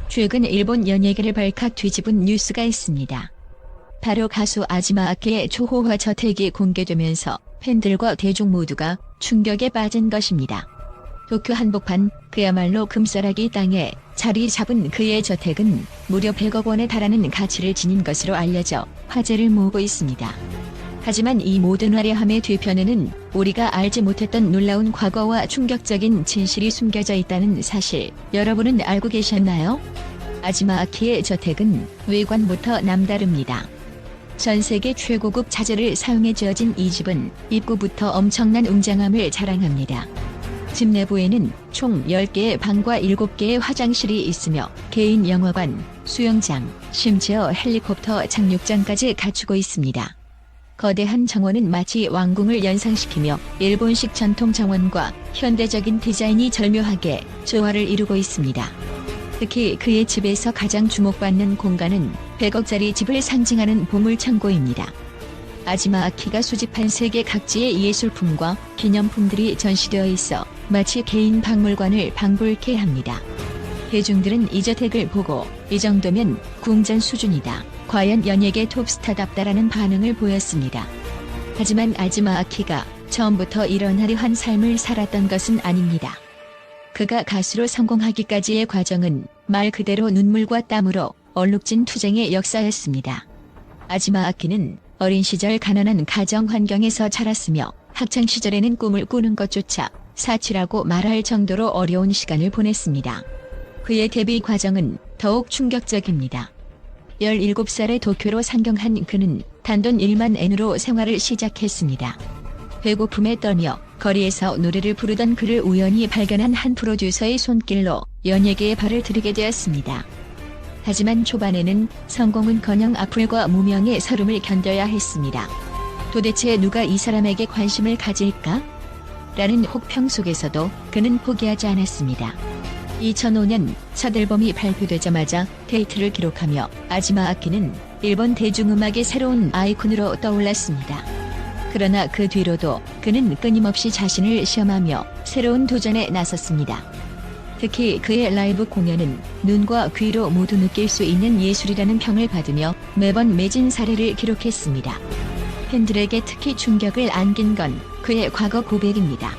최근 일본 연예계를 발칵 뒤집은 뉴스가 있습니다. 바로 가수 아지마 아키의 초호화 저택이 공개되면서 팬들과 대중 모두가 충격에 빠진 것입니다. 도쿄 한복판, 그야말로 금싸라기 땅에 자리 잡은 그의 저택은 무려 100억 원에 달하는 가치를 지닌 것으로 알려져 화제를 모으고 있습니다. 하지만 이 모든 화려함의 뒤편에는 우리가 알지 못했던 놀라운 과거와 충격적인 진실이 숨겨져 있다는 사실, 여러분은 알고 계셨나요? 아지마 아키의 저택은 외관부터 남다릅니다. 전 세계 최고급 자재를 사용해 지어진 이 집은 입구부터 엄청난 웅장함을 자랑합니다. 집 내부에는 총 10개의 방과 7개의 화장실이 있으며 개인 영화관, 수영장, 심지어 헬리콥터 착륙장까지 갖추고 있습니다. 거대한 정원은 마치 왕궁을 연상시키며 일본식 전통 정원과 현대적인 디자인이 절묘하게 조화를 이루고 있습니다. 특히 그의 집에서 가장 주목받는 공간은 100억짜리 집을 상징하는 보물창고입니다. 아지마 아키가 수집한 세계 각지의 예술품과 기념품들이 전시되어 있어 마치 개인 박물관을 방불케 합니다. 대중들은 이 저택을 보고 이 정도면 궁전 수준이다, 과연 연예계 톱스타답다라는 반응을 보였습니다. 하지만 아지마 아키가 처음부터 이런 화려한 삶을 살았던 것은 아닙니다. 그가 가수로 성공하기까지의 과정은 말 그대로 눈물과 땀으로 얼룩진 투쟁의 역사였습니다. 아지마 아키는 어린 시절 가난한 가정 환경에서 자랐으며 학창 시절에는 꿈을 꾸는 것조차 사치라고 말할 정도로 어려운 시간을 보냈습니다. 그의 데뷔 과정은 더욱 충격적입니다. 17살에 도쿄로 상경한 그는 단돈 1만 엔으로 생활을 시작했습니다. 배고픔에 떨며 거리에서 노래를 부르던 그를 우연히 발견한 한 프로듀서의 손길로 연예계에 발을 들이게 되었습니다. 하지만 초반에는 성공은커녕 악플과 무명의 서름을 견뎌야 했습니다. 도대체 누가 이 사람에게 관심을 가질까? 라는 혹평 속에서도 그는 포기하지 않았습니다. 2005년 첫 앨범이 발표되자마자 데이트를 기록하며 아지마 아키는 일본 대중음악의 새로운 아이콘으로 떠올랐습니다. 그러나 그 뒤로도 그는 끊임없이 자신을 시험하며 새로운 도전에 나섰습니다. 특히 그의 라이브 공연은 눈과 귀로 모두 느낄 수 있는 예술이라는 평을 받으며 매번 매진 사례를 기록했습니다. 팬들에게 특히 충격을 안긴 건 그의 과거 고백입니다.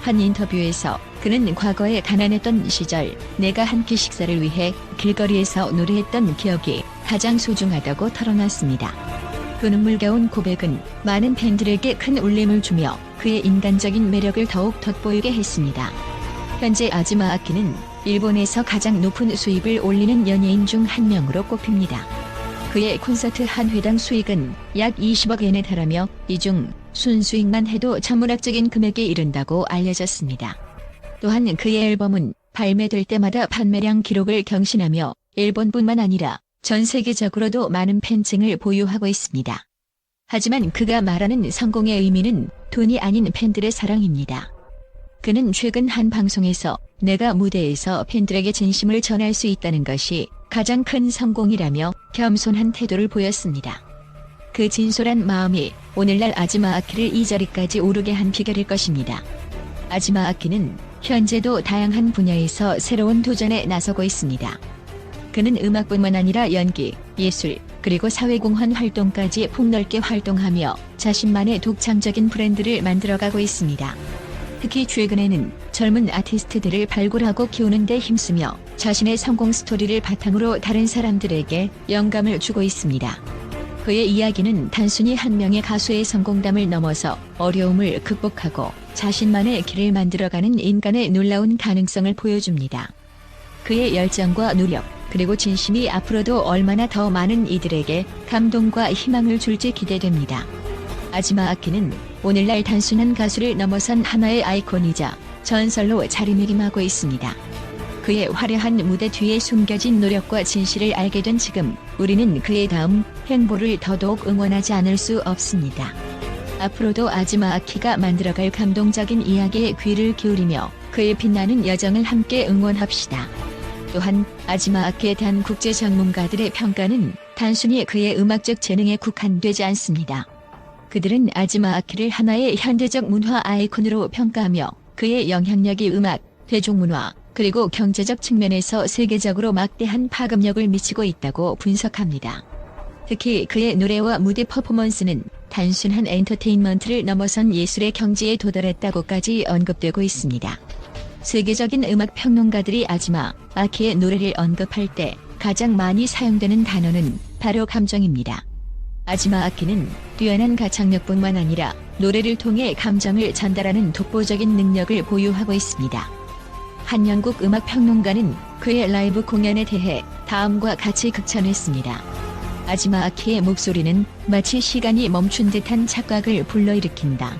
한 인터뷰에서 그는 과거에 가난했던 시절 내가 한 끼 식사를 위해 길거리에서 노래했던 기억이 가장 소중하다고 털어놨습니다. 그 눈물겨운 고백은 많은 팬들에게 큰 울림을 주며 그의 인간적인 매력을 더욱 돋보이게 했습니다. 현재 아지마 아키는 일본에서 가장 높은 수입을 올리는 연예인 중 한 명으로 꼽힙니다. 그의 콘서트 한 회당 수익은 약 20억 엔에 달하며 이 중 순수익만 해도 천문학적인 금액에 이른다고 알려졌습니다. 또한 그의 앨범은 발매될 때마다 판매량 기록을 경신하며 일본뿐만 아니라 전 세계적으로도 많은 팬층을 보유하고 있습니다. 하지만 그가 말하는 성공의 의미는 돈이 아닌 팬들의 사랑입니다. 그는 최근 한 방송에서 내가 무대에서 팬들에게 진심을 전할 수 있다는 것이 가장 큰 성공이라며 겸손한 태도를 보였습니다. 그 진솔한 마음이 오늘날 아지마 아키를 이 자리까지 오르게 한 비결일 것입니다. 아지마 아키는 현재도 다양한 분야에서 새로운 도전에 나서고 있습니다. 그는 음악뿐만 아니라 연기, 예술, 그리고 사회공헌 활동까지 폭넓게 활동하며 자신만의 독창적인 브랜드를 만들어가고 있습니다. 특히 최근에는 젊은 아티스트들을 발굴하고 키우는 데 힘쓰며 자신의 성공 스토리를 바탕으로 다른 사람들에게 영감을 주고 있습니다. 그의 이야기는 단순히 한 명의 가수의 성공담을 넘어서 어려움을 극복하고 자신만의 길을 만들어가는 인간의 놀라운 가능성을 보여줍니다. 그의 열정과 노력, 그리고 진심이 앞으로도 얼마나 더 많은 이들에게 감동과 희망을 줄지 기대됩니다. 아지마 아키는 오늘날 단순한 가수를 넘어선 하나의 아이콘이자 전설로 자리매김하고 있습니다. 그의 화려한 무대 뒤에 숨겨진 노력과 진실을 알게 된 지금 우리는 그의 다음 행보를 더더욱 응원하지 않을 수 없습니다. 앞으로도 아지마 아키가 만들어갈 감동적인 이야기에 귀를 기울이며 그의 빛나는 여정을 함께 응원합시다. 또한 아지마 아키에 대한 국제 전문가들의 평가는 단순히 그의 음악적 재능에 국한되지 않습니다. 그들은 아지마 아키를 하나의 현대적 문화 아이콘으로 평가하며 그의 영향력이 음악, 대중문화, 그리고 경제적 측면에서 세계적으로 막대한 파급력을 미치고 있다고 분석합니다. 특히 그의 노래와 무대 퍼포먼스는 단순한 엔터테인먼트를 넘어선 예술의 경지에 도달했다고까지 언급되고 있습니다. 세계적인 음악 평론가들이 아지마 아키의 노래를 언급할 때 가장 많이 사용되는 단어는 바로 감정입니다. 아지마 아키는 뛰어난 가창력뿐만 아니라 노래를 통해 감정을 전달하는 독보적인 능력을 보유하고 있습니다. 한 영국 음악 평론가는 그의 라이브 공연에 대해 다음과 같이 극찬했습니다. 아지마 아키의 목소리는 마치 시간이 멈춘 듯한 착각을 불러일으킨다.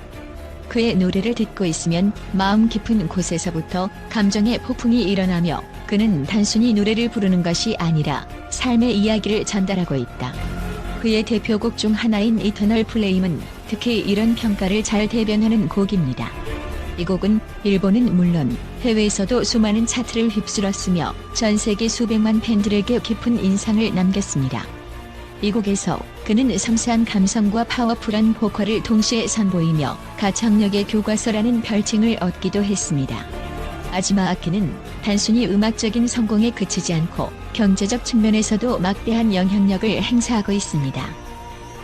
그의 노래를 듣고 있으면 마음 깊은 곳에서부터 감정의 폭풍이 일어나며 그는 단순히 노래를 부르는 것이 아니라 삶의 이야기를 전달하고 있다. 그의 대표곡 중 하나인 이터널 플레임은 특히 이런 평가를 잘 대변하는 곡입니다. 이 곡은 일본은 물론 해외에서도 수많은 차트를 휩쓸었으며 전 세계 수백만 팬들에게 깊은 인상을 남겼습니다. 이 곡에서 그는 섬세한 감성과 파워풀한 보컬을 동시에 선보이며 가창력의 교과서라는 별칭을 얻기도 했습니다. 아지마 아키는 단순히 음악적인 성공에 그치지 않고 경제적 측면에서도 막대한 영향력을 행사하고 있습니다.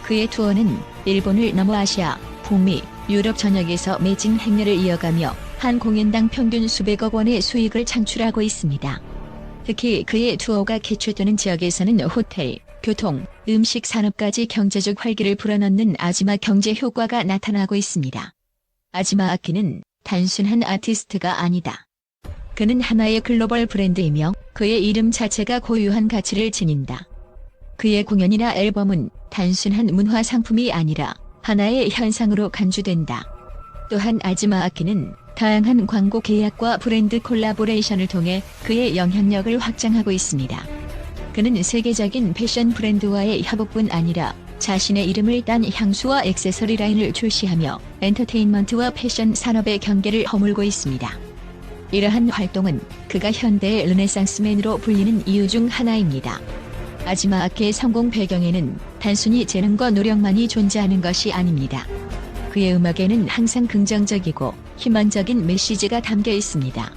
그의 투어는 일본을 넘어 아시아, 북미, 유럽 전역에서 매진 행렬을 이어가며 한 공연당 평균 수백억 원의 수익을 창출하고 있습니다. 특히 그의 투어가 개최되는 지역에서는 호텔, 교통, 음식 산업까지 경제적 활기를 불어넣는 아지마 경제 효과가 나타나고 있습니다. 아지마 아키는 단순한 아티스트가 아니다. 그는 하나의 글로벌 브랜드이며 그의 이름 자체가 고유한 가치를 지닌다. 그의 공연이나 앨범은 단순한 문화 상품이 아니라 하나의 현상으로 간주된다. 또한 아지마 아키는 다양한 광고 계약과 브랜드 콜라보레이션을 통해 그의 영향력을 확장하고 있습니다. 그는 세계적인 패션 브랜드와의 협업뿐 아니라 자신의 이름을 딴 향수와 액세서리 라인을 출시하며 엔터테인먼트와 패션 산업의 경계를 허물고 있습니다. 이러한 활동은 그가 현대의 르네상스맨으로 불리는 이유 중 하나입니다. 아지마 아키의 성공 배경에는 단순히 재능과 노력만이 존재하는 것이 아닙니다. 그의 음악에는 항상 긍정적이고 희망적인 메시지가 담겨 있습니다.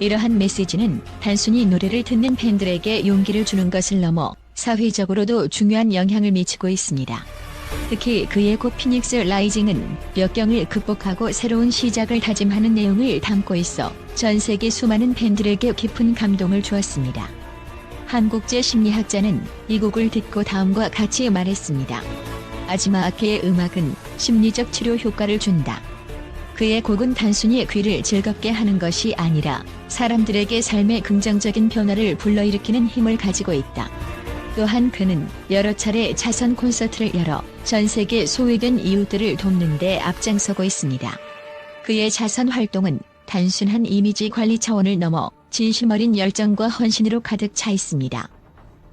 이러한 메시지는 단순히 노래를 듣는 팬들에게 용기를 주는 것을 넘어 사회적으로도 중요한 영향을 미치고 있습니다. 특히 그의 곡 피닉스 라이징은 역경을 극복하고 새로운 시작을 다짐하는 내용을 담고 있어 전 세계 수많은 팬들에게 깊은 감동을 주었습니다. 한 국제 심리학자는 이 곡을 듣고 다음과 같이 말했습니다. 아지마 아키의 음악은 심리적 치료 효과를 준다. 그의 곡은 단순히 귀를 즐겁게 하는 것이 아니라 사람들에게 삶의 긍정적인 변화를 불러일으키는 힘을 가지고 있다. 또한 그는 여러 차례 자선 콘서트를 열어 전 세계 소외된 이웃들을 돕는 데 앞장서고 있습니다. 그의 자선 활동은 단순한 이미지 관리 차원을 넘어 진심 어린 열정과 헌신으로 가득 차 있습니다.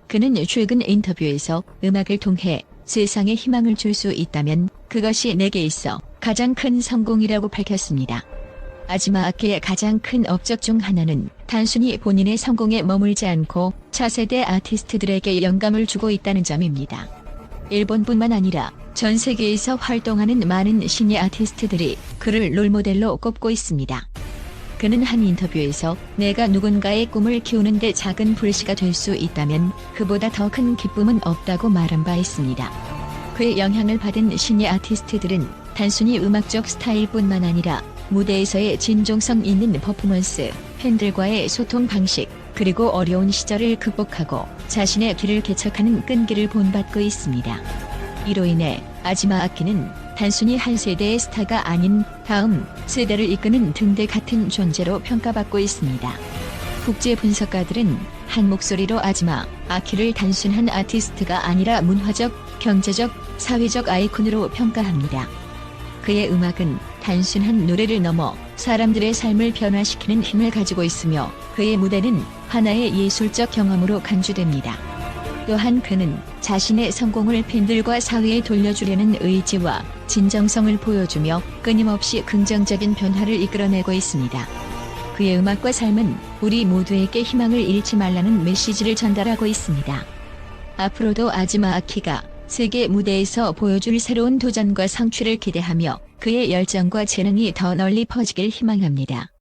그는 최근 인터뷰에서 음악을 통해 세상에 희망을 줄 수 있다면 그것이 내게 있어 가장 큰 성공이라고 밝혔습니다. 아지마 아키의 가장 큰 업적 중 하나는 단순히 본인의 성공에 머물지 않고 차세대 아티스트들에게 영감을 주고 있다는 점입니다. 일본뿐만 아니라 전 세계에서 활동하는 많은 신예 아티스트들이 그를 롤모델로 꼽고 있습니다. 그는 한 인터뷰에서 내가 누군가의 꿈을 키우는데 작은 불씨가 될 수 있다면 그보다 더 큰 기쁨은 없다고 말한 바 있습니다. 그의 영향을 받은 신예 아티스트들은 단순히 음악적 스타일뿐만 아니라 무대에서의 진정성 있는 퍼포먼스, 팬들과의 소통 방식, 그리고 어려운 시절을 극복하고 자신의 길을 개척하는 끈기를 본받고 있습니다. 이로 인해 아지마 아키는 단순히 한 세대의 스타가 아닌 다음 세대를 이끄는 등대 같은 존재로 평가받고 있습니다. 국제 분석가들은 한 목소리로 아지마 아키를 단순한 아티스트가 아니라 문화적, 경제적, 사회적 아이콘으로 평가합니다. 그의 음악은 단순한 노래를 넘어 사람들의 삶을 변화시키는 힘을 가지고 있으며 그의 무대는 하나의 예술적 경험으로 간주됩니다. 또한 그는 자신의 성공을 팬들과 사회에 돌려주려는 의지와 진정성을 보여주며 끊임없이 긍정적인 변화를 이끌어내고 있습니다. 그의 음악과 삶은 우리 모두에게 희망을 잃지 말라는 메시지를 전달하고 있습니다. 앞으로도 아지마 아키가 세계 무대에서 보여줄 새로운 도전과 성취를 기대하며 그의 열정과 재능이 더 널리 퍼지길 희망합니다.